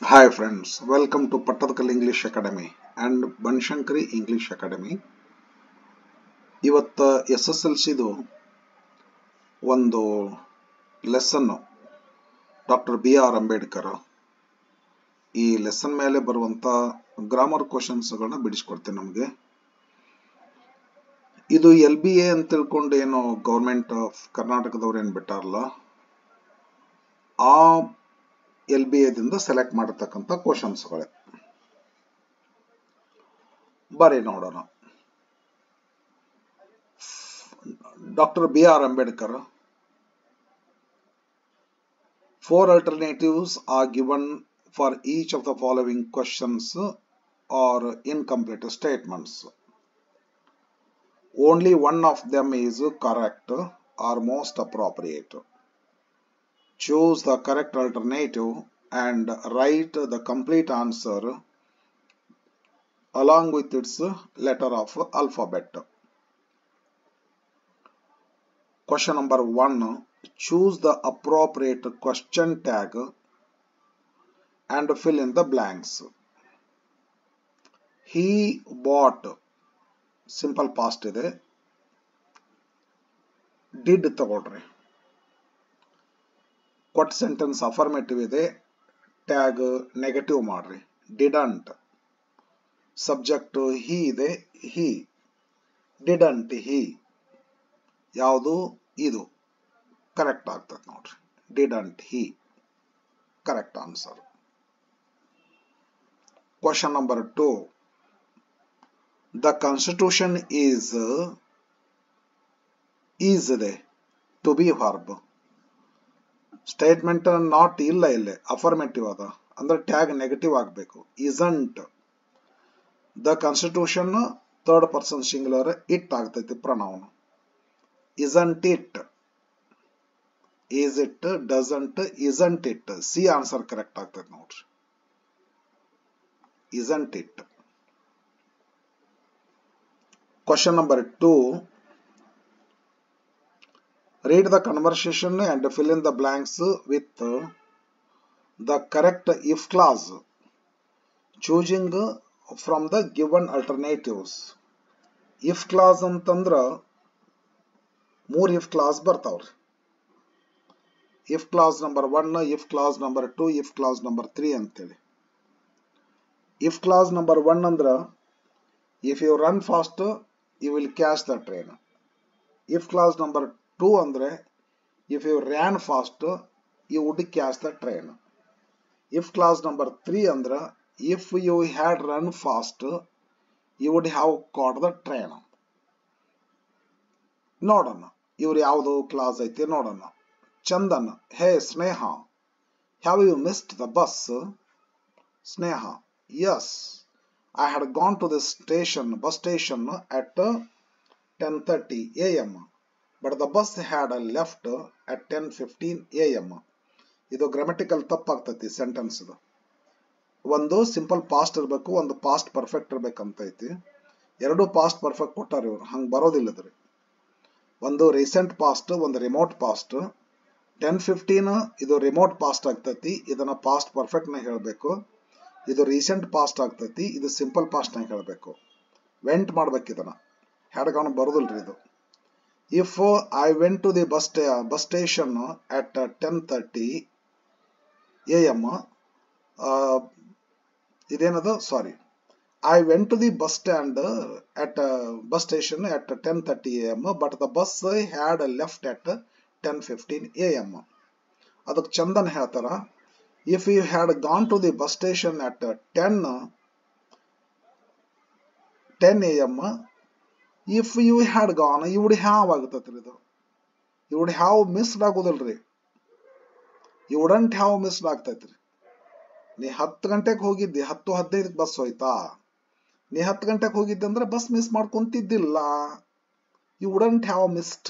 Hi friends, welcome to Pattadakal English Academy and Banshankari English Academy. ಇವತ್ತು SSLCದು ಒಂದು lesson doctor BR Ambedkar ಈ lesson ಮೇಲೆ ಬರುವಂತ ಗ್ರಾಮರ್ ಕ್ವಶನ್ಸ್ಗಳನ್ನ ಬಿಡಿಸ್ಕೊಡ್ತೀನಿ ನಮಗೆ. ಇದು LBA ಅಂತ ತಿಳ್ಕೊಂಡು ಏನೋ ಗವರ್ಮೆಂಟ್ ಆಫ್ ಕರ್ನಾಟಕದವ್ರು ಏನು ಬಿಟ್ಟಾರಲ್ಲ, ಆ LBA ದಿಂದ ಸೆಲೆಕ್ಟ್ ಮಾಡಿರ್ತಕ್ಕಂಥ ಕ್ವಶನ್ಸ್ಗಳೇ. ಬರೀ ನೋಡೋಣ. Dr. BR Ambedkar, 4 alternatives are given for each of the following questions or incomplete statements. Only one of them is correct or most appropriate. Choose the correct alternative and write the complete answer along with its letter of alphabet. Question number 1. Choose the appropriate question tag and fill in the blanks. He bought, simple past ಇದೆ. Did ತಗೊಳ್ರಿ. What sentence affirmative ಇದೆ, tag negative ಮಾಡ್ರಿ. Didn't. Subject he ಇದೆ, he. Didn't he. ಯಾವುದು ಇದು correct ಆಗ್ತದೆ ನೋಡ್ರಿ. Didn't he. Correct answer. Question number 2. The constitution is ಇದೆ to be verb. Statement not ಇಲ್ಲ, ಇಲ್ಲೇ ಅಫರ್ಮೇಟಿವ್ ಅದ ಅಂದ್ರೆ ಟ್ಯಾಗ್ ನೆಗೆಟಿವ್ ಆಗಬೇಕು. isn't. The constitution third person singular it ಆಗ್ತೈತಿ pronoun. isn't it. is it, doesn't, isn't it. C answer correct ಆಗ್ತೈತಿ ನೋಡ್ರಿ. isn't it. Question number 2. Read the conversation and fill in the blanks with the correct if clause, choosing from the given alternatives. if clause ಅಂತಂದ್ರ 3 if clause ಬರ್ತಾವ್ರಿ. if clause number 1, if clause number 2, if clause number 3 ಅಂತೇಳಿ. if clause number 1 ಅಂದ್ರ if you run fast you will catch the train. if clause number 2 ಅಂದ್ರೆ if you ran fast you would catch the train. if clause number 3 ಅಂದ್ರೆ if you had run fast you would have caught the train. ನೋಡೋಣ ಇವ್ರು ಯಾವುದು class ಐತಿ ನೋಡೋಣ. ಚಂದನ್, ಹೇ ಸ್ನೇಹ, have you missed the bus? Sneha, yes, I had gone to the bus station at 10:30 a.m. but the bus had left at 10:15 a.m. ಇದು grammatical ತಪ್ಪಾಗ್ತೈತಿ sentence. ಇದು ಒಂದು simple past ಇರಬೇಕು, ಒಂದು ಪಾಸ್ಟ್ ಪರ್ಫೆಕ್ಟ್ ಇರ್ಬೇಕಂತ ಐತಿ. ಎರಡು ಪಾಸ್ಟ್ ಪರ್ಫೆಕ್ಟ್ ಕೊಟ್ಟಾರ ಇವ್ರು, ಹಂಗೆ ಬರೋದಿಲ್ಲದ್ರಿ. ಒಂದು ರೀಸೆಂಟ್ ಪಾಸ್ಟ್, ಒಂದು ರಿಮೋಟ್ ಪಾಸ್ಟ್. 10:15 ಇದು ರಿಮೋಟ್ ಪಾಸ್ಟ್ ಆಗ್ತೈತಿ, ಇದನ್ನ ಪಾಸ್ಟ್ ಪರ್ಫೆಕ್ಟ್ ನ ಹೇಳಬೇಕು. ಇದು ರೀಸೆಂಟ್ ಪಾಸ್ಟ್ ಆಗ್ತೈತಿ, ಇದು ಸಿಂಪಲ್ ಪಾಸ್ಟ್ ನ ಹೇಳಬೇಕು. ವೆಂಟ್ ಮಾಡ್ಬೇಕು, ಇದನ್ನ ಹ್ಯಾಡ್ಗಾನು ಬರೋದಿಲ್ರಿ ಇದು. if I went to the bus station at 10:30 a.m. ಇದೇನದು sorry, I went to the bus station at 10:30 a.m. but the bus had left at 10:15 a.m. ಅದಕ್ಕೆ ಚಂದನ್ ಹೇಳ್ತಾರ, if you had gone to the bus station at 10 a.m. if you had gone you would have ಆಗುತ್ತತ್ರಿ ಇದು. you would have missed ಆಗೋದಿಲ್ರಿ, you wouldn't have missed ಆಗ್ತೈತ್ರಿ. ನೀ 10 ಗಂಟೆಗೆ ಹೋಗಿದ್ದಿ, 10:15 bus ಹೋಯ್ತಾ, ನೀ 10 ಗಂಟೆಗೆ ಹೋಗಿದ್ದೆ ಅಂದ್ರೆ ಬಸ್ ಮಿಸ್ ಮಾಡ್ಕೊಂತಿದ್ದಿಲ್ಲ. you wouldn't have missed,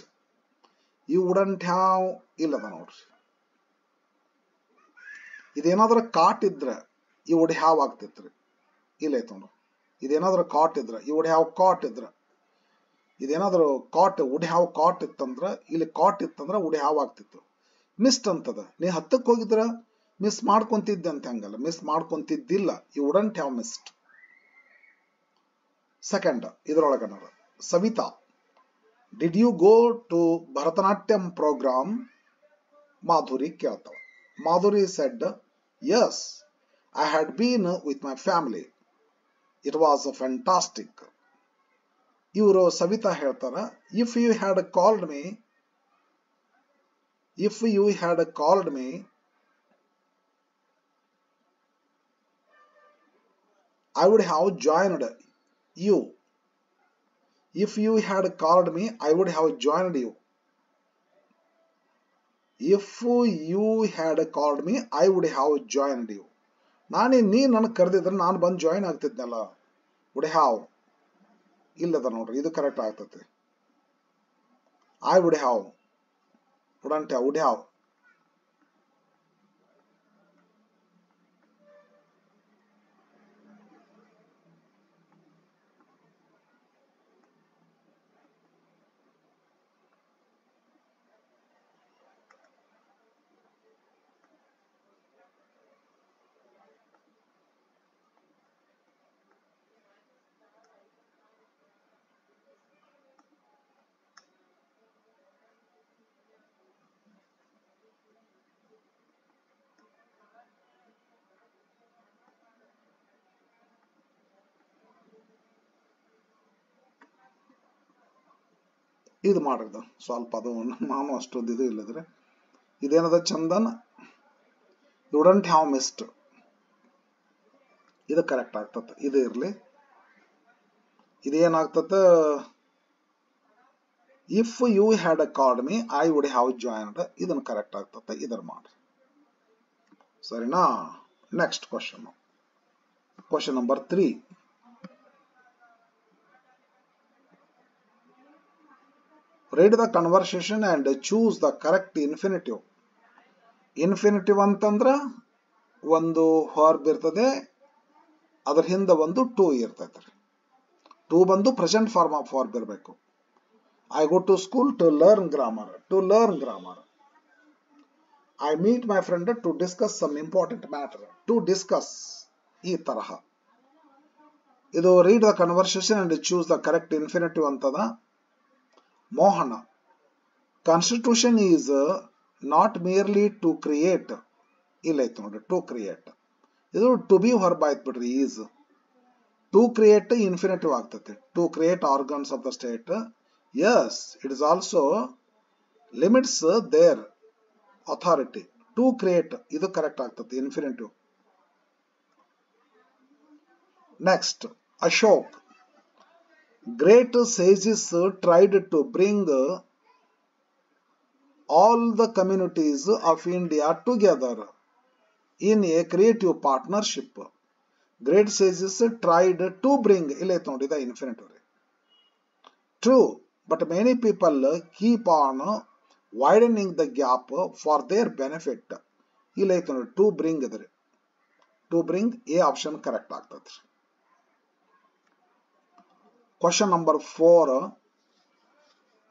you wouldn't have ಇಲ್ಲದ ನೋಡ್ರಿ. ಇದೇನಾದ್ರೂ ಕಾಟ್ ಇದ್ರೆ you would have ಆಗ್ತೈತ್ರಿ, ಇಲ್ಲ ಐತ ನೋಡ್ರಿ. ಇದೇನಾದ್ರೂ ಕಾಟ್ ಇದ್ರೆ you would have caught ಇದ್ರೆ, ಇದೇನಾದ್ರೂ ಕಾಟ್ would have caught ಇತ್ತಂದ್ರ, ಇಲ್ಲಿ ಕಾಟ್ ಇತ್ತಂದ್ರ would have ಆಗ್ತಿತ್ತು. ಮಿಸ್ಟ್ ಅಂತದ, ನೀ 10ಕ್ಕೆ ಹೋಗಿದ್ರ ಮಿಸ್ ಮಾಡ್ಕೊಂತಿದ್ದೆ ಅಂತ ಹಂಗಲ್ಲ, ಮಿಸ್ ಮಾಡ್ಕೊಂತಿದ್ದಿಲ್ಲ. You wouldn't have missed. Second ಇದರೊಳಗನ Savita, did you go to Bharatanatyam programme? Madhuri ಕೇಳ್ತಾವ. Madhuri said, yes, I had been with my family. It was fantastic. ಇವರು ಸವಿತಾ ಹೇಳ್ತಾರ, if you had called me, I would have joined you. If you had called me, I would have joined you. If you had called me, I would have joined you. ನೀ ನನಗೆ ಕರೆದಿದ್ರೆ ನಾನು ಬಂದು join ಆಗ್ತಿದ್ನಲ್ಲ. would have ಇಲ್ಲದ ನೋಡ್ರಿ, ಇದು correct ಆಗ್ತದೆ. I would have, wouldn't have, would have. ಇದು ಮಾಡಿದ ಸ್ವಲ್ಪ, ಅದು ನಾನು ಅಷ್ಟೊಂದು ಇದು ಇಲ್ಲದ್ರೆ ಇದೇನದ Chandan, you wouldn't have missed, ಇದು ಕರೆಕ್ಟ್ ಆಗ್ತದೆ. ಇದು ಇರಲಿ. ಇದೇನಾಗ್ತದೆ, if you had called me I would have joined, ಇದನ್ನು ಕರೆಕ್ಟ್ ಆಗ್ತದೆ. ಇದರ ಮಾಡಿ ಸರಿನಾ. Next question, question number 3. Read the conversation and choose the correct infinitive. Infinitive ಅಂತಂದ್ರ ಒಂದು ವರ್ಬ್ ಇರ್ತದೆ, ಅದ್ರ ಹಿಂದೆ ಒಂದು ಟು ಇರ್ತೈತೆ. ಟು ಬಂದು ಪ್ರೆಸೆಂಟ್ ಫಾರ್ಮ್ ಆಫ್ ವರ್ಬ್ ಇರಬೇಕು. I go to school to learn grammar, to learn grammar. I meet my friend to discuss some important matter, to discuss. ಈ ತರಹ ಇದು read the conversation and choose the correct infinitive ಅಂತದ. Mohan, constitution is not merely to create. ಇಲ್ಲ ಐತೆ ನೋಡ್ರಿ, to create. ಇದು to be verb ಆಯ್ತು ಬಿಡ್ರಿ. ಈಸ್ ಟು ಕ್ರಿಯೇಟ್ ಇನ್ಫಿನಿಟಿವ್ ಆಗ್ತದೆ. To create organs of the state. Yes, it is also limits their authority. To create ಇದು correct ಆಗ್ತದೆ, infinitive. Next, Ashok, great sages tried to bring all the communities of India together in a creative partnership. Great sages tried to bring, illait nodi the infinitive. True, but many people keep on widening the gap for their benefit. Illait nodi to bring idre. To bring a option correct ಆಗ್ತದೆ. Question number 4.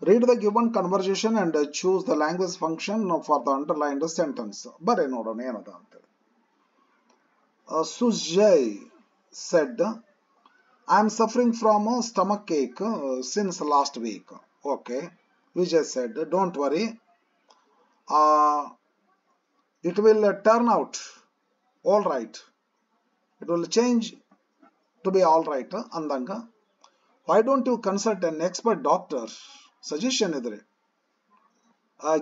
Read the given conversation and choose the language function for the underlined sentence. Bare nodona ಏನದ ಅಂತ. Sujay said, I am suffering from a stomach ache since last week. Okay. Vijay said, don't worry. It will turn out all right. It will change to be all right. Andanga. Why don't you consult an expert doctor? Suggestion idre.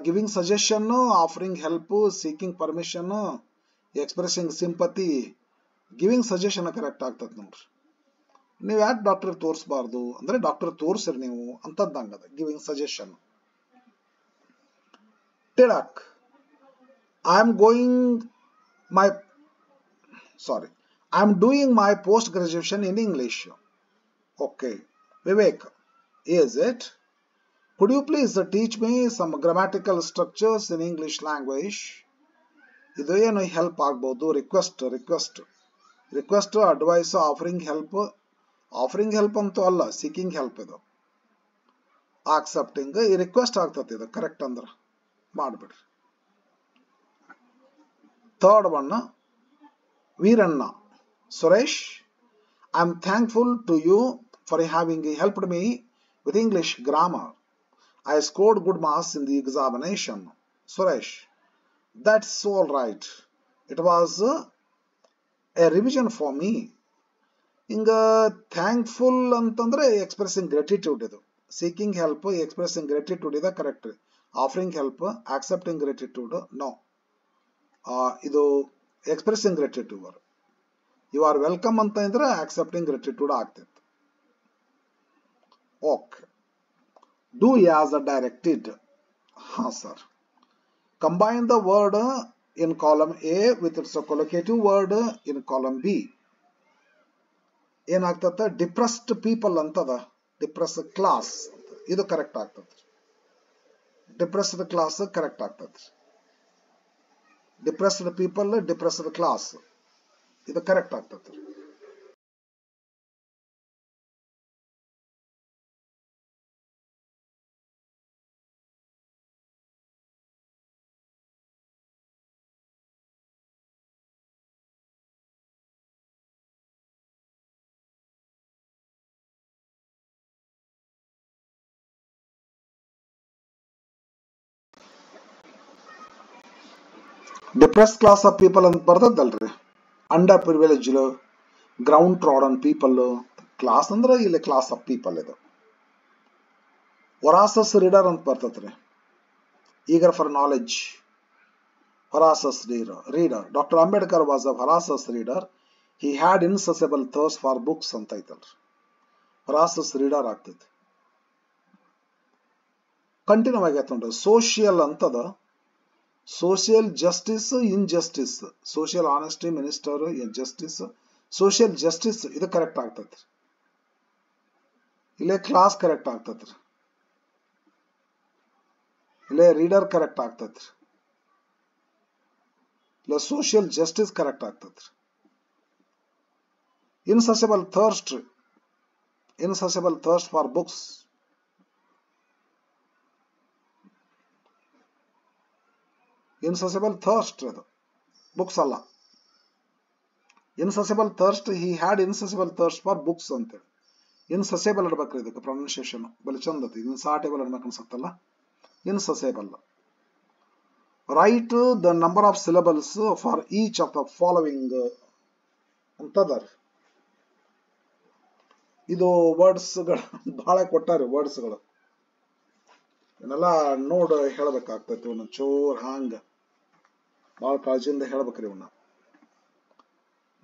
Giving suggestion, offering help, seeking permission, expressing sympathy. Giving suggestion correct ಆಗ್ತದೆ ನೋಡ್ರಿ. ನೀವು ಯಾಕೆ doctor ತೋರಿಸಬಾರ್ದು ಅಂದ್ರೆ doctor ತೋರಿಸ್ರಿ ನೀವು ಅಂತಂದಂಗದ. Giving suggestion. Tilak, I am doing my post graduation in English. Okay. Vivek, is it? Could you please teach me some grammatical structures in English language? ಇದು ಏನು ಹೆಲ್ಪ್ ಆಗ್ಬೋದು. ರಿಕ್ವೆಸ್ಟ್ ಅಡ್ವೈಸ್, ಆಫರಿಂಗ್ ಹೆಲ್ಪ್ ಅಂತೂ ಅಲ್ಲ, seeking help. ಇದು accepting, ಈ request ಆಗ್ತದೆ. ಇದು correct ಅಂದ್ರೆ ಮಾಡಿಬಿಡ್ರಿ. third one, Veeranna. Suresh, I am thankful to you for having helped me with English grammar. I scored good marks in the examination. Suresh, that's all right. It was a revision for me. ಹಿಂಗ thankful ಅಂತಂದ್ರೆ expressing gratitude ಇದು. Seeking help expressing gratitude ಇದೆ correct. Offering help accepting gratitude no. ಇದು expressing gratitude. You are welcome ಅಂತ ಅಂದ್ರೆ accepting gratitude ಆಗ್ತಿತ್ತು. Okay. Do as directed. ಹಾ sir. Combine the word in column A with its collocative word in column B. ಏನಾಗ್ತದ? Depressed people ಅಂತದ, depressed class. ಇದು correct ಆಗ್ತದ. Depressed class correct ಆಗ್ತದ. Depressed people, depressed class, ಇದು correct ಆಗ್ತದ. Depressed class of people ಅಂತ ಬರ್ತದಲ್ರಿ. Under privileged, ground trodden people. Class ಅಂದ್ರೆ ಇಲ್ಲಿ ಕ್ಲಾಸ್ ಆಫ್ ಪೀಪಲ್ ಇದು. ವರಾಸಸ್ ರೀಡರ್ ಅಂತ ಬರ್ತದ್ರಿ. Eager for knowledge, voracious reader. Doctor Ambedkar was a voracious reader. He had insatiable thirst for books ಅಂತ ಐತಲ್ರಿ. ವರಾಸಸ್ ರೀಡರ್ ಆಗ್ತೈತಿ. ಕಂಟಿನ್ಯೂ ಆಗೈತೆ ನೋಡ್ರಿ. ಸೋಷಿಯಲ್ ಅಂತದ. Social justice, injustice. Social honesty, minister, justice, social justice, ಇದು ಕರೆಕ್ಟ್ ಆಗ್ತೈತ್ರಿ. ಇಲ್ಲೇ ಕ್ಲಾಸ್ ಕರೆಕ್ಟ್ ಆಗ್ತೈತ್ರಿ. ಇಲ್ಲೇ ರೀಡರ್ ಕರೆಕ್ಟ್ ಆಗ್ತೈತ್ರಿ. ಇಲ್ಲ ಸೋಷಿಯಲ್ ಜಸ್ಟಿಸ್ ಕರೆಕ್ಟ್ ಆಗ್ತೈತ್ರಿ. Insatiable thirst, insatiable thirst for books. Insatiable thirst ಅದು, ಬುಕ್ಸ್ ಅಲ್ಲ. Insatiable thirst, he had insatiable thirst for books ಅಂತೇಳಿ. ಇನ್ಸಸೆಬಲ್ ಇಡ್ಬೇಕ್ರಿ ಇದಕ್ಕೆ ಪ್ರೊನೌನ್ಸಿಯೇಷನ್ ಬಲಿ ಚಂದ ಐತಿ. ಇನ್ಸಾಟೇಬಲ್ ಅನ್ಬೇಕು ಅನ್ಸತ್ತಲ್ಲ. Insatiable. Write the number of syllables for each of the following ಅಂತದಾರ. ಇದು ವರ್ಡ್ಸ್ಗಳು ಬಹಳ ಕೊಟ್ಟಾರೆ. ವರ್ಡ್ಸ್ಗಳು ಇವನ್ನೆಲ್ಲ ನೋಡ್ ಹೇಳ್ಬೇಕಾಗ್ತೈತಿ. ಇವನ್ನ ಚೋರ್ ಹಾಂಗ ಬಹಳ ಕಾಳಜಿಯಿಂದ ಹೇಳ್ಬೇಕ್ರಿ ಇವನ್ನ.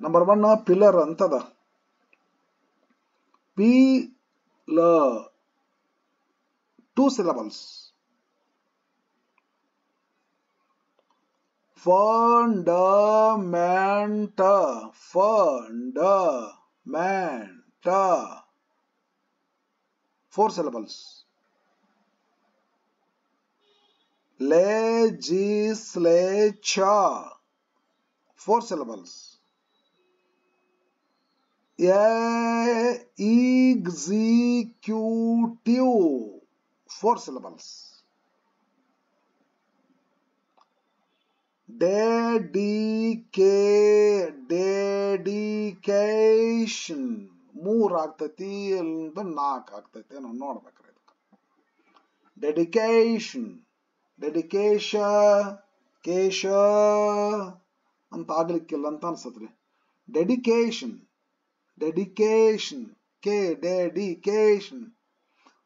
ನಂಬರ್ 1 ಪಿಲ್ಲರ್ ಅಂತದ. ಪಿ ಲ 2 syllables. ಫಂಡಮೆಂಟ, ಫಂಡಮೆಂಟ 4 syllables. Legislature 4 syllables. Executive 4 syllables. Dedication 3 ಆಗ್ತೈತಿ, 4 ಆಗ್ತೈತಿ ನಾವು ನೋಡ್ಬೇಕ್ರಿ. ಡೆಡಿಕೇಶನ್, ಡೆಡಿಕೇಶನ್ ಕೇಶ ಅಂತ ಆಗ್ಲಿಕ್ಕಿಲ್ಲ ಅಂತ ಅನ್ಸತ್ರಿ. ಡೆಡಿಕೇಶನ್, ಡೆಡಿಕೇಶನ್ ಕೆ ಡೆಡಿಕೇಶನ್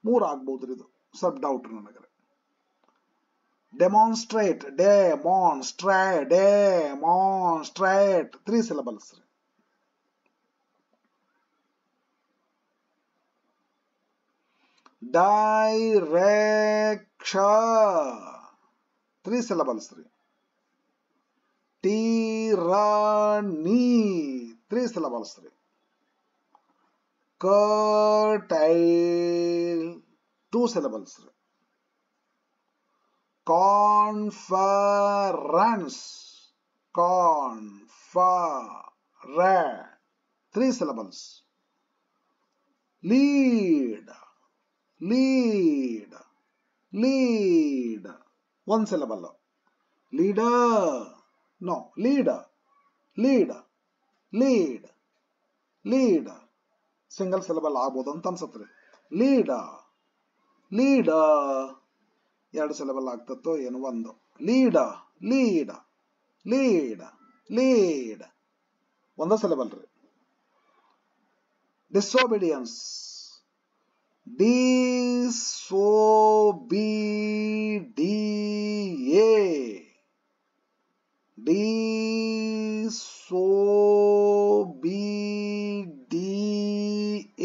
3 ಆಗ್ಬೋದ್ರಿ. ಇದು ಸ್ವಲ್ಪ ಡೌಟ್ ನನಗೆ. Demonstrate, demonstrate, demonstrate 3 syllables. Direction 3 syllables. tyranny 3 syllables. curtail 2 syllables. conference, conference 3 syllables. lead, lead, lead 1 syllable. leader no, lead, lead, lead, lead. Single syllable ಆಗ್ಬೋದು ಅಂತ ಅನ್ಸತ್ರಿ. Lead, lead. 2 syllable ಆಗ್ತತ್ತೋ ಏನು? 1. Lead, lead, lead, lead. 1 syllable ರೀ. Disobedience, ಡಿಸೋಬಿಡಿಯೇ,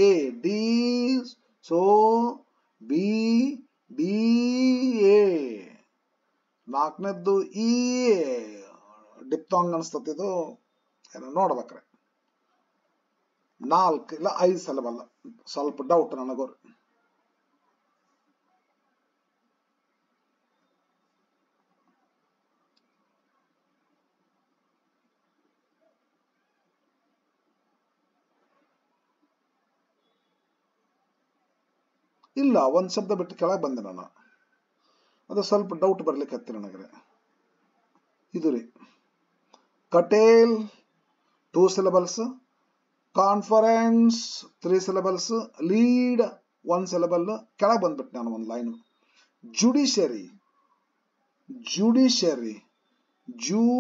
ಡಿಸೋಬಿಡಿಯೇ, ಡಿಸೋಬಿಡಿಯೇ. 4ನೇದ್ದು ಈ ಡಿಪ್ತಾಂಗ್ ಅನಿಸ್ತತಿದು, ಏನೋ ನೋಡ್ಬೇಕ್ರೆ. 4 ಇಲ್ಲ 5 ಸಿಲೆಬಲ್, ಸ್ವಲ್ಪ ಡೌಟ್ ನನಗೋರು. ಇಲ್ಲ, 1 ಶಬ್ದ ಬಿಟ್ಟು ಕೆಳಗೆ ಬಂದೆ ನಾನು. ಅದು ಸ್ವಲ್ಪ ಡೌಟ್ ಬರ್ಲಿಕ್ಕೆ ಹತ್ತಿ ನನಗ್ರೆ. ಇದು ರೀ, ಕಟೇಲ್ 2 syllables, conference 3 syllables, lead 1 syllable. ಕೆಳಗೆ ಬಂದ್ಬಿಟ್ಟು ನಾನು 1 ಲೈನ್. Judiciary, judiciary, judiciary.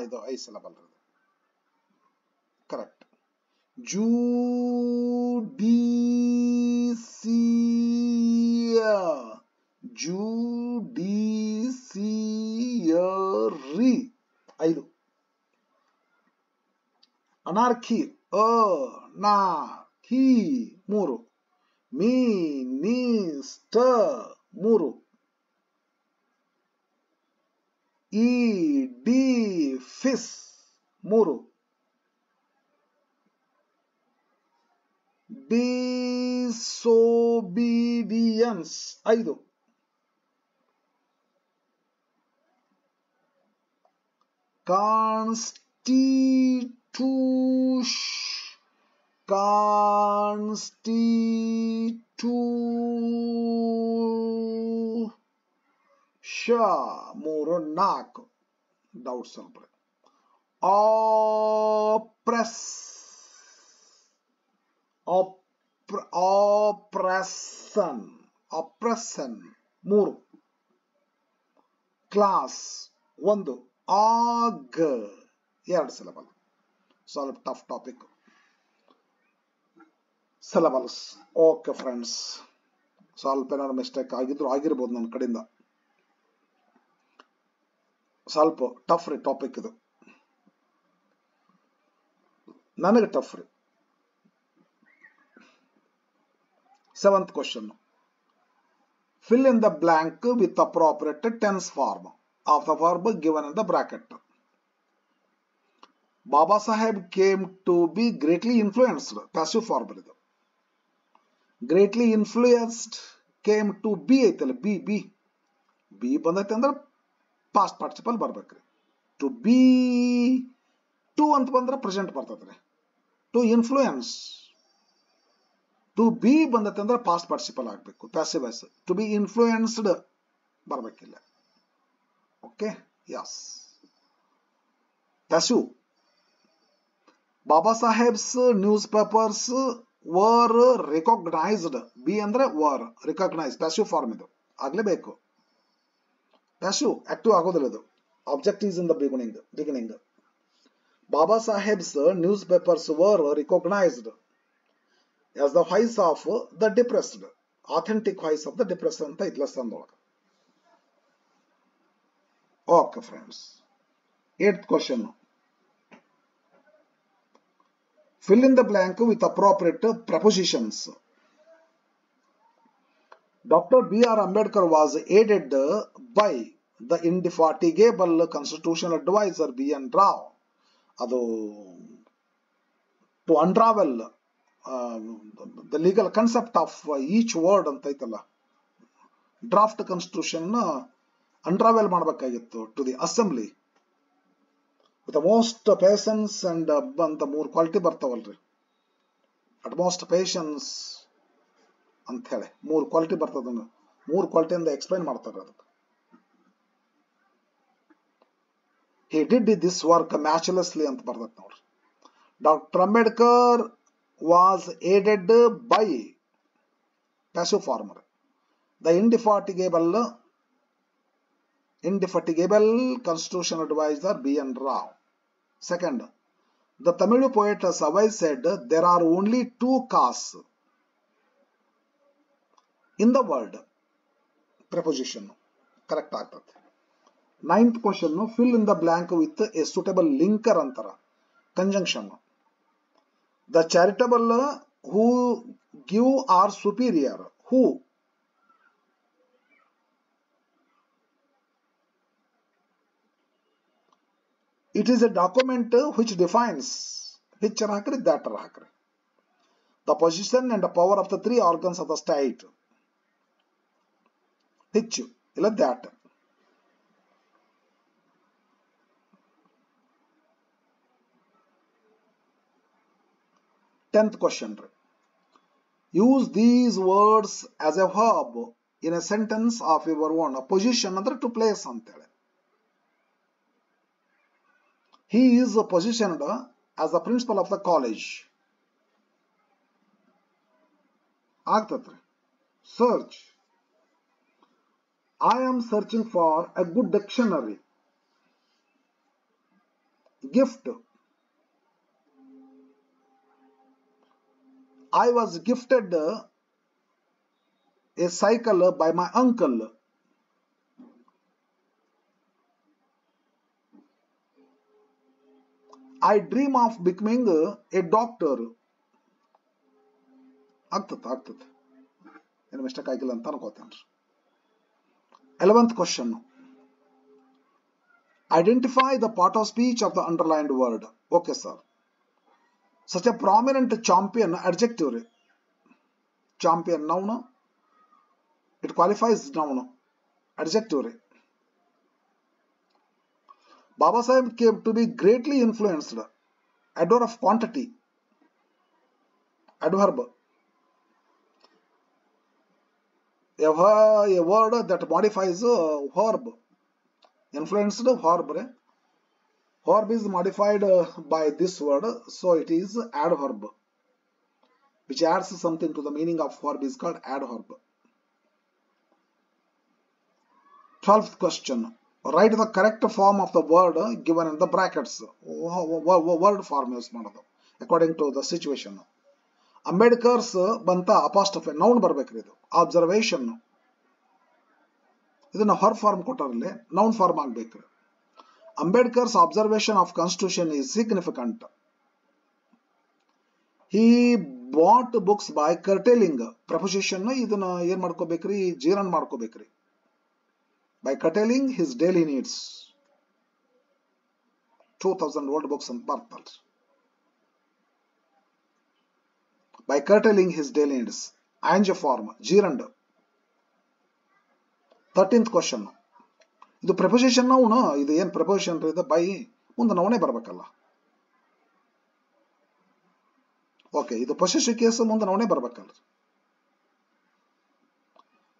ಇದು 5 syllable correct. Judiciary 5. Anarchy, anarchy 3. Minister 3. Edifice 3. Disobedience 5. Constitution 3. 4 doubt ಸ್ವಲ್ಪ. Oppress, oppression, oppression 3. ಕ್ಲಾಸ್ 1. ಆಗ್ 2 ಸಿಲೆಬಲ್. ಸ್ವಲ್ಪ tough topic. Syllables. Okay friends, ಸ್ವಲ್ಪ ಏನಾದ್ರು ಮಿಸ್ಟೇಕ್ ಆಗಿರ್ಬೋದು ನನ್ನ ಕಡೆಯಿಂದ. ಸ್ವಲ್ಪ ಟಫ್ ರೀ ಟಾಪಿಕ್ ಇದು, ನನಗೆ ಟಫ್ ರೀ. 7th question. Fill in the blank with appropriate tense form of the verb given in the bracket. Baba Saheb came to be greatly influenced. Passive form ಇದು. Greatly influenced, came to be ಐತಲ್ಲ, be be be ಬಂದೈತೆ ಅಂದ್ರೆ past participle ಬರ್ಬೇಕ್ರಿ. To be, to ಅಂತ ಬಂದ್ರೆ present ಬರ್ತೈತ್ರಿ. To influence, to be ಬಂದೈತೆ ಅಂದ್ರೆ ಪಾಸ್ಟ್ ಪಾರ್ಟಿಸಿಪಲ್ ಆಗ್ಬೇಕು, passive voice. To be influenced ಬರ್ಬೇಕಿಲ್ಲ. Okay, yes. Passive. Baba Saheb's newspapers were recognised. Be ಅಂದ್ರೆ ವರ್, ರಿಕಾಗ್ನೈಸ್ ಪ್ಯಾಸಿವ್ ಫಾರ್ಮ್ ಇದು ಆಗ್ಲೇಬೇಕು. ಪ್ಯಾಸಿವ್ ಆಕ್ಟಿವ್ ಆಗೋದಿಲ್ಲ ಇದು. Object is in the beginning. Baba Saheb's newspapers were recognised as the voice of the depressed, authentic voice of the depressed ಅಂತ ಇದ್ lesson ಒಳಗೆ. Okay friends, 8th question. Fill in the blank with appropriate prepositions. Dr. B.R. Ambedkar was aided by the indefatigable constitutional advisor B.N. Rao. ಅದು to unravel the legal concept of each word ಅಂತ ಐತಲ್ಲ, draft constitution unravel ಮಾಡಬೇಕಾಗಿತ್ತು to the assembly with most patience and ಅಂತ 3 quality ಬರ್ತಾವಲ್ರಿ. Utmost patience ಅಂತ ಹೇಳಿ 3 quality ಬರ್ತದ. 3 ಕ್ವಾಲಿಟಿಯಿಂದ explain ಮಾಡ್ತಾರೆ ಅದಕ್ಕೆ. He did this work matchlessly ಅಂತ ಬರ್ತದೆ ನೋಡ್ರಿ. Doctor Ambedkar was aided by passive former. The indefatigable constitutional advisor B.N. Rao. Second, the Tamil poet Savai said there are only two castes in the world. Preposition correct ಆಗ್ತದೆ. Ninth question, fill in the blank with a suitable linker antara conjunction. The charitable who give are superior. Who? It is a document which defines which hakri that hakri. The position and the power of the three organs of the state. Which illa that. 10th question. Use these words as a verb in a sentence of your own. A position ಅಂದ್ರೆ to place ಅಂತೇಳಿ. He is positioned as the principal of the college. ಆಗ್ತತ್ರಿ. Search. I am searching for a good dictionary. Gift. I was gifted a cycle by my uncle. I dream of becoming a doctor. ಆಗ್ತದೆ. ಏನು mistake ಆಗಿಲ್ಲ ಅಂತ ಅನ್ಕೋತೇನೆ. 11th question. Identify the part of speech of the underlined word. Okay, sir. Such a prominent champion, adjective. Champion, noun. It qualifies noun. Adjective. Baba Sahib came to be greatly influenced. Adverb of quantity. Adverb. A word that modifies a verb. Influenced verb. Verb is modified by this word, so it is adverb. Which adds something to the meaning of verb is called adverb. 12th question. Write the correct form of the word given in the brackets. Word form use ಮಾಡೋದು according to the situation. Ambedkar's ಬಂತ apostrophe noun ಬರ್ಬೇಕ್ರಿ ಇದು. Observation ಇದನ್ನ ಹೊರ್ form ಕೊಟ್ಟರಲ್ಲಿ noun form ಆಗ್ಬೇಕ್ರಿ. Ambedkar's observation of constitution is significant. He bought books by curtailing. Preposition ಇದನ್ನ ಏನ್ ಮಾಡ್ಕೋಬೇಕ್ರಿ, ಜೀರನ್ ಮಾಡ್ಕೋಬೇಕ್ರಿ. By curtailing his daily needs. 2000 old books ಅಂತ ಬರ್ತಲ್ರಿ. By curtailing his daily needs. Ing form, ಜೀರಂಡ್. 13th question. ಇದು ಪ್ರೆಪೋಸಿಷನ್ noun. ಇದು ಏನ್ ಪ್ರೆಪೋಸಿಷನ್ ಇದು by ಮುಂದೆ ನೌನೇ ಬರ್ಬೇಕಲ್ಲ. ಓಕೆ, ಇದು ಪೊಸೆಸಿವ್ ಕೇಸ್ ಮುಂದೆ ನೌನೇ ಬರ್ಬೇಕಲ್ಲ.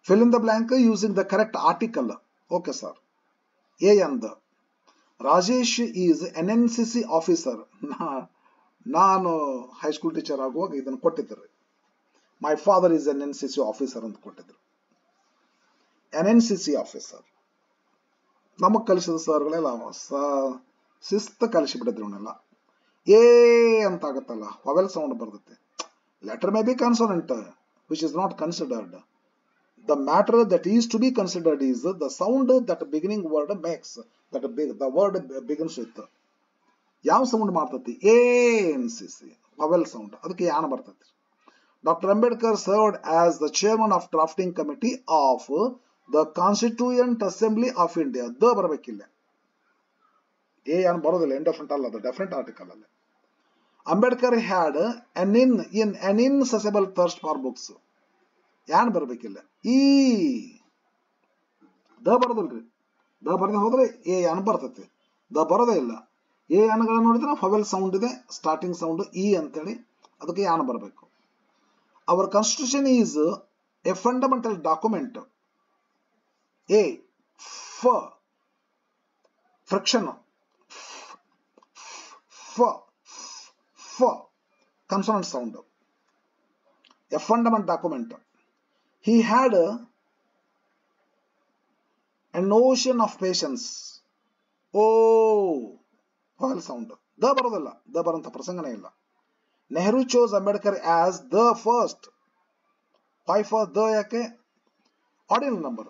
Fill in the blank using the correct article. Okay sir. A ಅಂದ ರಾಜೇಶ್ ಈಸ್ NNCC ಆಫೀಸರ್. ನಾನು ಹೈಸ್ಕೂಲ್ ಟೀಚರ್ ಆಗುವಾಗ ಇದನ್ನು ಕೊಟ್ಟಿದ್ರಿ. My father is NNCC officer ಅಂತ ಕೊಟ್ಟಿದ್ರು. NNCC ಆಫೀಸರ್ ನಮಗ್ ಕಲಿಸಿದ ಸರ್ಗಳೆಲ್ಲ ಶಿಸ್ತ ಕಲಿಸಿಬಿಟ್ಟಿದ್ರು ಅವನ್ನೆಲ್ಲ. ಏ ಅಂತ ಆಗತ್ತಲ್ಲ, ವವೆಲ್ ಸೌಂಡ್ ಬರ್ತೈತಿ. Letter may be consonant which is not considered. The matter that is to be considered is the sound that beginning word makes, that the word begins with. ಯಾವ ಸೌಂಡ್ ಮಾಡ್ತತಿ? NCC vowel sound. ಅದಕ್ಕೆ ಯಾನ ಬರ್ತತಿ. Dr. Ambedkar served as the chairman of drafting committee of the Constituent Assembly of India. The ಬರಬೇಕಿಲ್ಲ. An ಬರೋದಿಲ್ಲ, indefinite ಅಲ್ಲ, ಅದು definite article ಅಲ್ಲ. Ambedkar had an insatiable thirst for books. ಯಾನ್ ಬರ್ಬೇಕಿಲ್ಲ. ಈ ದ ಬರೋದಿಲ್ರಿ. ದ ಬರದೆ ಹೋದ್ರೆ ಯಾನ್ ಬರ್ತೈತಿ. ದ ಬರೋದೇ ಇಲ್ಲ. ಯಾನ್ಗಳನ್ನ ನೋಡಿದ್ರೆ ಫವೆಲ್ ಸೌಂಡ್ ಇದೆ, ಸ್ಟಾರ್ಟಿಂಗ್ ಸೌಂಡ್ ಇ ಅಂತೇಳಿ, ಅದಕ್ಕೆ ಯಾನ್ ಬರಬೇಕು. Our constitution is A fundamental document. A friction consonant sound. A fundament document. He had an ocean of patience. Oh, vowel sound. The ಬರೋದಿಲ್ಲ, ದ ಬರಂತ ಪ್ರಸಂಗನೇ ಇಲ್ಲ. Nehru chose Ambedkar as the first. Why first? The ಯಾಕೆ? Ordinal number.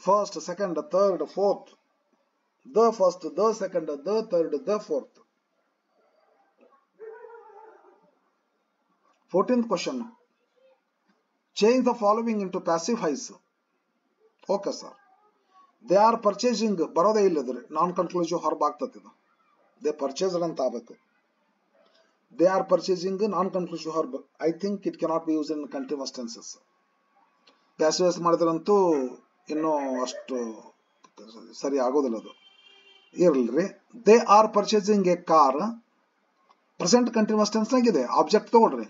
First, second, third, fourth. The first, the second, the third, the fourth. 14th question. Change the following into passive voice. Okay, sir. They are purchasing. ಬರೋದೇ ಇಲ್ಲದ್ರೆ ನಾನ್ conclusive ಹೊರಬಾಗ್ತದೆ ಇದು. They purchased ಅಂತ ಆಗಬೇಕು. They are purchasing non conclusive verb. I think it cannot be used in continuous tenses. Passive voice ಮಾಡಿದ್ರಂತೂ ಇನ್ನೂ ಅಷ್ಟು ಸರಿ ಆಗೋದಿಲ್ಲ ಅದು. ಇರಲ್ರಿ. They are purchasing a car. Present continuous tense ಆಗಿದೆ. ಆಬ್ಜೆಕ್ಟ್ ತಗೊಳ್ರಿ.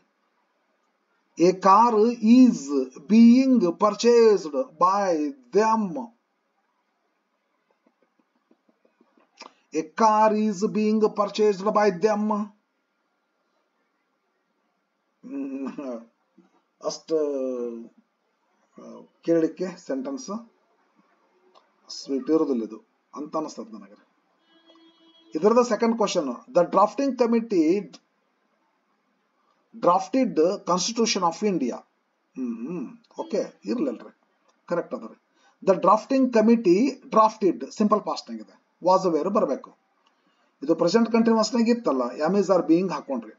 A car is being purchased by them. A car is being purchased by them. ಅಷ್ಟು ಕೇಳಲಿಕ್ಕೆ ಸೆಂಟೆನ್ಸ್ ಸ್ವೀಟ್ ಇರೋದಿಲ್ಲ ಇದು ಅಂತ ಅನಿಸ್ತದೆ ನನಗೆ. ಇದರದ second question. The drafting committee drafted Constitution of India. Okay, ಇರ್ಲಲ್ರಿ, ಕರೆಕ್ಟ್ ಅದರಿ. The drafting committee drafted simple past ನಾಗಿದೆ. ವಾಸ್ ವೇರ್ ಬರಬೇಕು. ಇದು ಪ್ರೆಸೆಂಟ್ ಕಂಟಿನ್ಯೂಸ್ ನಾಗ ಇತ್ತಲ್ಲ, ಯಾಮೀಸ್ ಆರ್ ಬೀಯಿಂಗ್ ಹಾಕೊಂಡ್ರಿ.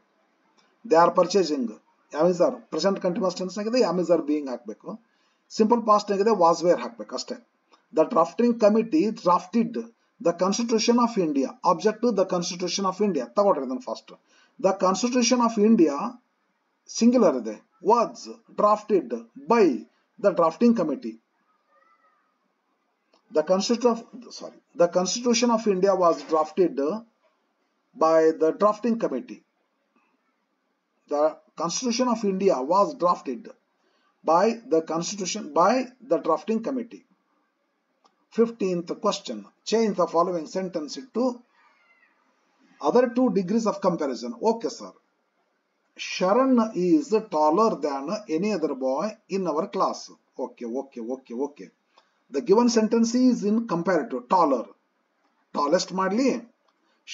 They are purchasing, am is are present continuous tense ನಾಗಿದೆ, am is are being ಹಾಕಬೇಕು. ಸಿಂಪಲ್ ಪಾಸ್ಟ್ ನಾಗಿದೆ, ವಾಸ್ ವೇರ್ ಹಾಕಬೇಕು ಅಷ್ಟೇ. The drafting committee drafted the Constitution of India. Object the Constitution of India ತಗೊಳ್ರಿ ಅದನ್ನು first. The Constitution of India singular ಇದೆ. Was drafted by the drafting committee. The Constitution of India was drafted by the drafting committee. The Constitution of India was drafted by the drafting committee. 15th question. Change the following sentence into other two degrees of comparison. Okay, sir. Sharan is taller than any other boy in our class. Okay. The given sentence is in comparative. Taller. Tallest madli.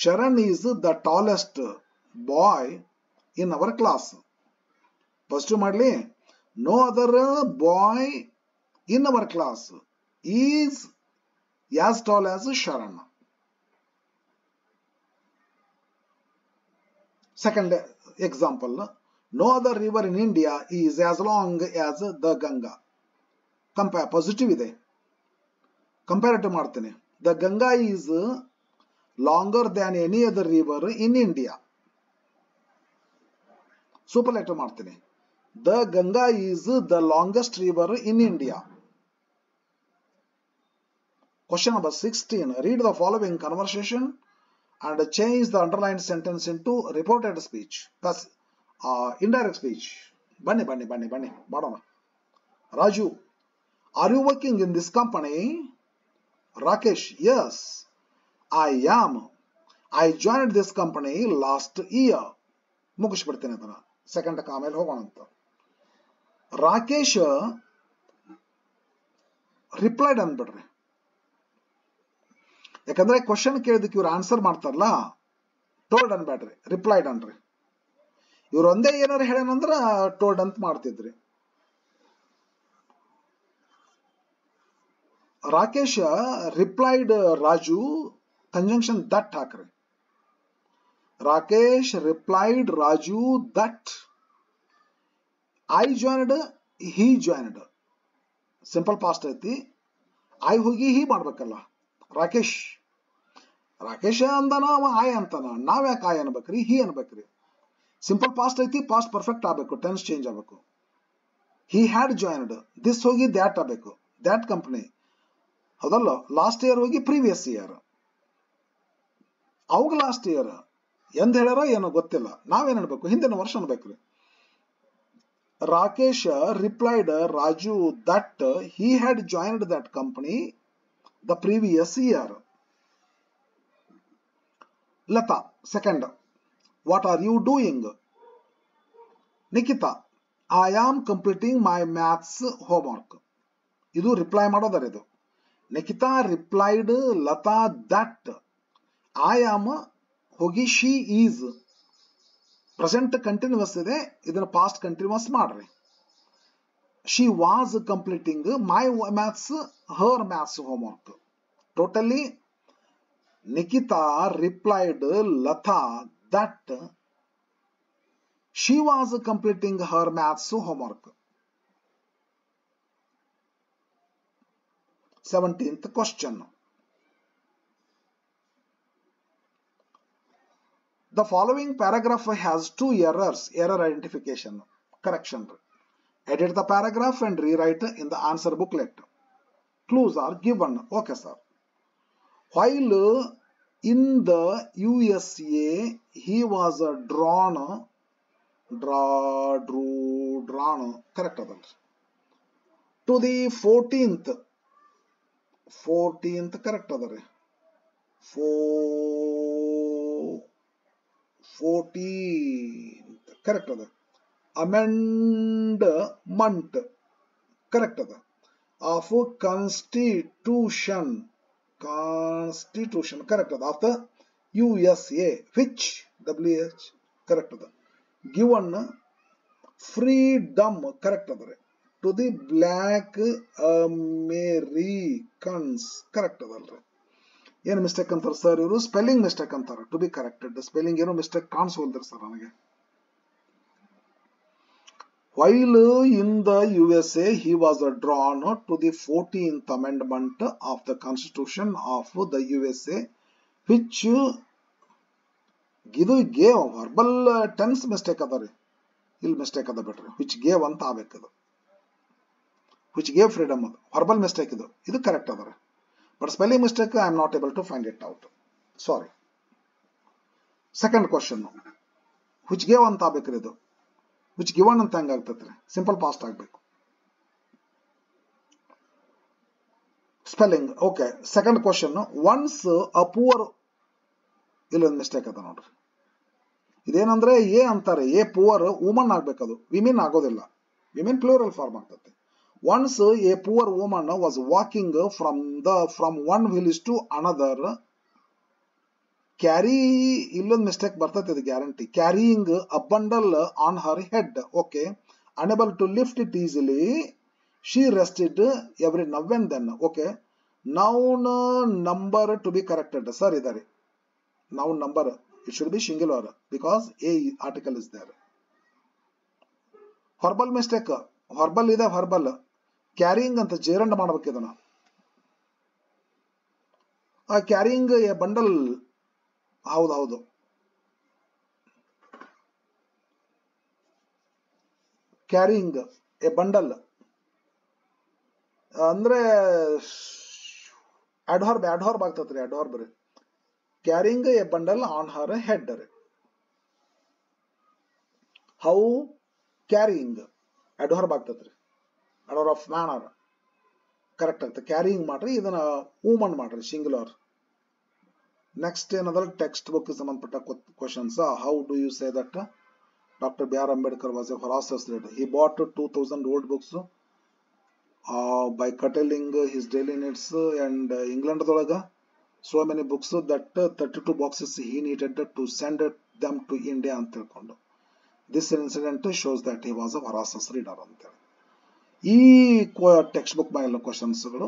Sharan is the tallest boy in our class. Positive madli. No other boy in our class is as tall as Sharan. Second example. No other river in India is as long as the Ganga. Compare. Positive ಇದೆ. Comparative ಮಾಡ್ತೇನೆ. The Ganga is longer than any other river in India. Superlative ಮಾಡ್ತೇನೆ. The Ganga is the longest river in India. Question number 16. Read the following conversation and change the underline sentence into reported speech, indirect speech. ಬನ್ನಿ ಮಾಡೋಣ. Raju, are you working in this company? Rakesh, yes, I am. I joined this company last year. ಮುಗಿಸ್ಬಿಡ್ತೇನೆ ಅದನ್ನ. Second ಆಮೇಲೆ ಹೋಗೋಣ ಅಂತ. Rakesh replied ಅಂದ್ಬಿಡ್ರಿ. ಯಾಕಂದ್ರೆ question ಕೇಳಿದಕ್ಕೆ ಇವ್ರು answer ಮಾಡ್ತಾರಲ್ಲ, told ಅನ್ಬೇಡ್ರಿ, replied ಅನ್ರಿ. ಇವ್ರು ಒಂದೇ ಏನಾರು ಹೇಳೇನಂದ್ರ ಟೋಲ್ಡ್ ಅಂತ ಮಾಡ್ತಿದ್ರಿ. Rakesh replied Raju, conjunction that ಹಾಕ್ರಿ. Rakesh replied Raju that. I joined, he joined. Simple past ಐತಿ. ಐ ಹೋಗಿ ಹಿ ಮಾಡ್ಬೇಕಲ್ಲ. ರಾಕೇಶ್ ಅಂದನ, ಆಯ್ ಅಂತಾನ. ನಾವ್ ಯಾಕೆ ಆಯ್ ಅನ್ಬೇಕ್ರಿ, ಹಿ ಅನ್ಬೇಕ್ರಿ. ಸಿಂಪಲ್ ಪಾಸ್ಟ್ ಐತಿ, ಪಾಸ್ಟ್ ಪರ್ಫೆಕ್ಟ್ ಆಗ್ಬೇಕು, ಟೆನ್ಸ್ ಚೇಂಜ್ ಆಗ್ಬೇಕು. ಹಿ ಹ್ಯಾಡ್ ಜಾಯ್ನ್ಡ್, ದಿಸ್ ಹೋಗಿ ದ್ಯಾಟ್ ಆಗ್ಬೇಕು, ದ್ಯಾಟ್ ಕಂಪನಿ. ಹೌದಲ್ಲ. ಲಾಸ್ಟ್ ಇಯರ್ ಹೋಗಿ ಪ್ರೀವಿಯಸ್ ಇಯರ್. ಅವಾಗ ಲಾಸ್ಟ್ ಇಯರ್ ಎಂದ್ ಹೇಳ್ಯಾರ ಏನೋ ಗೊತ್ತಿಲ್ಲ. ನಾವೇನ್ ಅನ್ಬೇಕು, ಹಿಂದಿನ ವರ್ಷ ಅನ್ಬೇಕ್ರಿ. Rakesh replied Raju that he had joined that company the previous year. Lata, second, what are you doing? Nikita, I am completing my maths homework. ಇದು ರಿಪ್ಲೈ ಮಾಡೋದರ ಇದು. Nikita replied Lata that I am ಹೋಗಿ she is. ಪ್ರೆಸೆಂಟ್ ಕಂಟಿನ್ಯೂಸ್ ಇದೆ, ಇದನ್ನ past continuous ಮಾಡ್ರಿ. She was completing my maths, her maths homework. Totally, Nikita replied Lata that she was completing her maths homework. 17th question. The following paragraph has two errors. Error identification, correction. Edit the paragraph and rewrite in the answer booklet. Clues are given. Okay, sir. While in the USA, he was drawn. Correct. To the 14th. Correct. 14th. Correct. Amendment. Correct. Of Constitution. Correct. Of the USA. Which? WH. Correct. Given freedom. Correct. To the black Americans. Correct. ಏನು mistake ಅಂತಾರೆ sir ಇವರು? Spelling mistake ಅಂತಾರೆ. To be corrected. Spelling ಏನೋ mistake ಕಾಣಿಸೋಲ್ದ್ರಿ sir ನನಗೆ. While in the USA, he was drawn to the 14th Amendment of the Constitution of the USA, which ಇದು gave verbal tense mistake ಅದ ರೀ, ಇಲ್ಲಿ mistake ಅದ ಬಿಟ್ರಿ. ವಿಚ್ ಗೇವ್ ಅಂತ ಆಗ್ಬೇಕದು. ವಿಚ್ ಗೇವ್ ಫ್ರೀಡಮ್ ಅದು ವರ್ಬಲ್ ಮಿಸ್ಟೇಕ್. ಇದು ಕರೆಕ್ಟ್ ಅದ ರೀ. But spelling mistake I am not able to find it out. Sorry. Second question, which gave ಅಂತ ಆಗ್ಬೇಕ್ರಿ ಇದು. ವಿಚ್ ಗಿವನ್ ಅಂತ ಹೆಂಗಾಗ್ತೈತ್ರಿ? ಸಿಂಪಲ್ ಪಾಸ್ಟ್ ಆಗ್ಬೇಕು. Spelling okay. Second question, once a poor, ಇಲ್ಲೊಂದು ಮಿಸ್ಟೇಕ್ ಅದ ನೋಡ್ರಿ. ಇದೇನಂದ್ರೆ ಎ ಅಂತಾರೆ, ಎ ಪೂವರ್ ವುಮನ್ ಆಗ್ಬೇಕದು, ವಿಮೆನ್ ಆಗೋದಿಲ್ಲ. ವಿಮೆನ್ ಪ್ಲೂರಲ್ ಫಾರ್ಮ್ ಆಗ್ತೈತಿ. Once a poor woman was walking from one village to another. Carry, ಇಲ್ಲೊಂದು ಮಿಸ್ಟೇಕ್ ಬರ್ತೈತೆ, ಇದು guarantee. Carrying a bundle on her head. Okay. Unable to lift it easily, she rested every now and then. Okay. Noun number to be corrected. Sir ಇದಾರೆ noun number, it should be singular because a article is there. Verbal mistake, verbal ಇದೆ, verbal carrying ಅಂತ ಜೇರಂಡ್ ಮಾಡ್ಬೇಕು ಇದನ್ನ. Carrying a bundle, ಹೌದು. Carrying a bundle ಅಂದ್ರೆ adverb ಆಗ್ತತ್ರಿ. Adverb ರೀ. Carrying a bundle on her head ರೀ. ಹೌ ಕ್ಯಾರಿಂಗ್ ಅಡ್ವರ್ಬ್ ಆಗ್ತತ್ರಿ. ಅಡ್ವರ್ಬ್ ಆಫ್ ಮ್ಯಾನರ್ ಕರೆಕ್ಟ್ ಆಗ್ತದೆ. ಕ್ಯಾರಿಂಗ್ ಮಾಡ್ರಿ, ಇದನ್ನ ವುಮನ್ ಮಾಡ್ರಿ, ಸಿಂಗ್ಯುಲರ್. ನೆಕ್ಸ್ಟ್ ಏನಂದ್ರೆ ಟೆಕ್ಸ್ಟ್ ಬುಕ್ ಸಂಬಂಧಪಟ್ಟ questions. How do you say that doctor B R Ambedkar was a philosopher leader? He bought 2000 old books by curtailing his daily needs, and England ದೊಳಗ so many books that 32 boxes he needed to send them to India ಅಂತ ತಿಳ್ಕೊಂಡು. This incident shows that he was a voracious reader ಅಂತೇಳಿ. ಈ text book ಮೇಲೆ ಕ್ವಶನ್ಸ್ಗಳು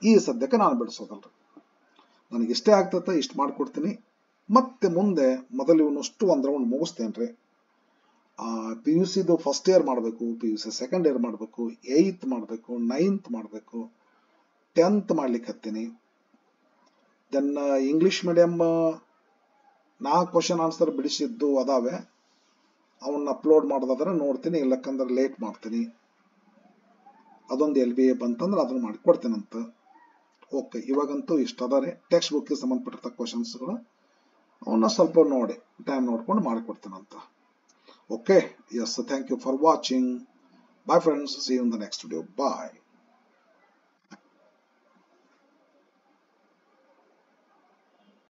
ಈ ಸದ್ಯಕ್ಕೆ ನಾನು ಬಿಡಿಸೋದಲ್ರಿ. ನನಗೆ ಇಷ್ಟೇ ಆಗ್ತೈತೆ, ಇಷ್ಟು ಮಾಡ್ಕೊಡ್ತೀನಿ. ಮತ್ತೆ ಮುಂದೆ ಮೊದಲು ಇವನಷ್ಟು ಒಂದು ರೌಂಡ್ ಮುಗಿಸ್ತೇನ್ರಿ. PUC ಫಸ್ಟ್ ಇಯರ್ ಮಾಡಬೇಕು, PUC ಸೆಕೆಂಡ್ ಇಯರ್ ಮಾಡಬೇಕು, 8th ಮಾಡಬೇಕು, 9th ಮಾಡಬೇಕು, 10th ಮಾಡ್ಲಿಕ್ಕೆ ಹತ್ತೀನಿ. Then English medium 4 question answer ಬಿಡಿಸಿದ್ದು ಅದಾವೆ, ಅವನ್ನ ಅಪ್ಲೋಡ್ ಮಾಡೋದಾದ್ರೆ ನೋಡ್ತೀನಿ, ಇಲ್ಲಕ್ಕಂದ್ರೆ ಲೇಟ್ ಮಾಡ್ತೀನಿ. ಅದೊಂದು LBA ಬಂತಂದ್ರೆ ಅದನ್ನ ಮಾಡಿ ಕೊಡ್ತೇನಂತ. ಓಕೆ, ಇವಾಗಂತೂ ಇಷ್ಟ ಅದಾರೆ ಟೆಕ್ಸ್ಟ್ ಬುಕ್ಗೆ ಸಂಬಂಧಪಟ್ಟಿರ್ತ ಕ್ವಶನ್ಸ್ಗಳು. ಅವನ್ನ ಸ್ವಲ್ಪ ನೋಡಿ ಟೈಮ್ ನೋಡ್ಕೊಂಡು ಮಾಡಿಕೊಡ್ತೇನಂತ. Okay, yes, so thank you for watching. Bye friends, see you in the next video. Bye.